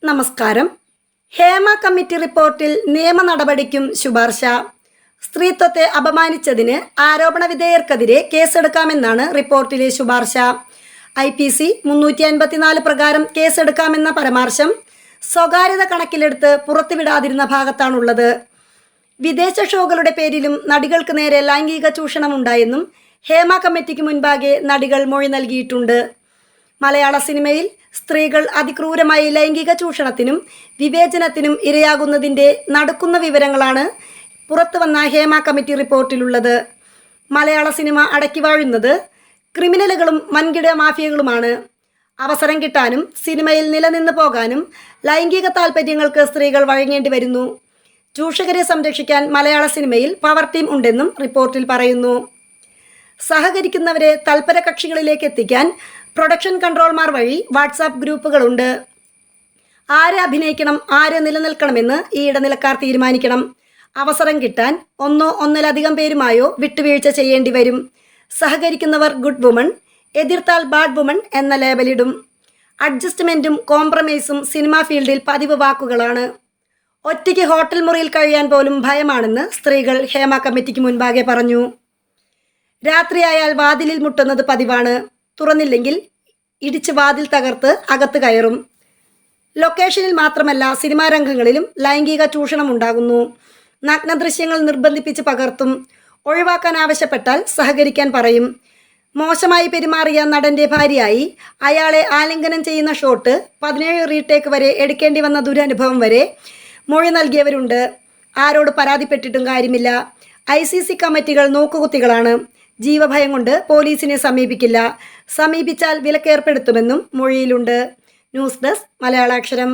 നമസ്കാരം. ഹേമ കമ്മിറ്റി റിപ്പോർട്ടിൽ നിയമ നടപടിക്കും ശുപാർശ. സ്ത്രീത്വത്തെ അപമാനിച്ചതിന് ആരോപണ വിധേയർക്കെതിരെ കേസെടുക്കാമെന്നാണ് റിപ്പോർട്ടിലെ ശുപാർശ. IPC 354 പ്രകാരം കേസെടുക്കാമെന്ന പരാമർശം സ്വകാര്യത കണക്കിലെടുത്ത് പുറത്തുവിടാതിരുന്ന ഭാഗത്താണുള്ളത്. വിദേശ ഷോകളുടെ പേരിലും നടികൾക്ക് നേരെ ലൈംഗിക ചൂഷണമുണ്ടായെന്നും ഹേമ കമ്മിറ്റിക്ക് മുൻപാകെ നടികൾ മൊഴി നൽകിയിട്ടുണ്ട്. മലയാള സിനിമയിൽ സ്ത്രീകൾ അതിക്രൂരമായി ലൈംഗിക ചൂഷണത്തിനും വിവേചനത്തിനും ഇരയാകുന്നതിൻ്റെ നടക്കുന്ന വിവരങ്ങളാണ് പുറത്തുവന്ന ഹേമ കമ്മിറ്റി റിപ്പോർട്ടിലുള്ളത്. മലയാള സിനിമ അടക്കി വാഴുന്നത് ക്രിമിനലുകളും വൻകിട മാഫിയകളുമാണ്. അവസരം കിട്ടാനും സിനിമയിൽ നിലനിന്ന് പോകാനും ലൈംഗിക താൽപ്പര്യങ്ങൾക്ക് സ്ത്രീകൾ വഴങ്ങേണ്ടി വരുന്നു. ചൂഷകരെ സംരക്ഷിക്കാൻ മലയാള സിനിമയിൽ പവർ ടീം ഉണ്ടെന്നും റിപ്പോർട്ടിൽ പറയുന്നു. സഹകരിക്കുന്നവരെ തൽപര കക്ഷികളിലേക്ക് എത്തിക്കാൻ പ്രൊഡക്ഷൻ കൺട്രോൾമാർ വഴി വാട്സാപ്പ് ഗ്രൂപ്പുകളുണ്ട്. ആരെ അഭിനയിക്കണം, ആരെ നിലനിൽക്കണമെന്ന് ഈ ഇടനിലക്കാർ തീരുമാനിക്കണം. അവസരം കിട്ടാൻ ഒന്നോ ഒന്നിലധികം പേരുമായോ വിട്ടുവീഴ്ച ചെയ്യേണ്ടി വരും. സഹകരിക്കുന്നവർ ഗുഡ് വുമൺ, എതിർത്താൽ ബാഡ് വുമൺ എന്ന ലേബലിടും. അഡ്ജസ്റ്റ്മെൻറ്റും കോംപ്രമൈസും സിനിമാ ഫീൽഡിൽ പതിവ് വാക്കുകളാണ്. ഒറ്റയ്ക്ക് ഹോട്ടൽ മുറിയിൽ കഴിയാൻ പോലും ഭയമാണെന്ന് സ്ത്രീകൾ ഹേമ കമ്മിറ്റിക്ക് മുൻപാകെ പറഞ്ഞു. രാത്രിയായാൽ വാതിലിൽ മുട്ടുന്നത് പതിവാണ്. തുറന്നില്ലെങ്കിൽ ഇടിച്ച് വാതിൽ തകർത്ത് അകത്ത് കയറും. ലൊക്കേഷനിൽ മാത്രമല്ല സിനിമാ രംഗങ്ങളിലും ലൈംഗിക ചൂഷണം ഉണ്ടാകുന്നു. നഗ്നദൃശ്യങ്ങൾ നിർബന്ധിപ്പിച്ച് പകർത്തും. ഒഴിവാക്കാൻ ആവശ്യപ്പെട്ടാൽ സഹകരിക്കാൻ പറയും. മോശമായി പെരുമാറിയ നടൻ്റെ ഭാര്യയായി അയാളെ ആലിംഗനം ചെയ്യുന്ന ഷോട്ട് 17 റീടേക്ക് വരെ എടുക്കേണ്ടി വന്ന ദുരനുഭവം വരെ മൊഴി നൽകിയവരുണ്ട്. ആരോട് പരാതിപ്പെട്ടിട്ടും കാര്യമില്ല. ICC കമ്മിറ്റികൾ നോക്കുകുത്തികളാണ്. ജീവഭയം കൊണ്ട് പോലീസിനെ സമീപിക്കില്ല. സമീപിച്ചാൽ വിലക്കേർപ്പെടുത്തുമെന്നും മൊഴിയിലുണ്ട്. News desk മലയാളാക്ഷരം.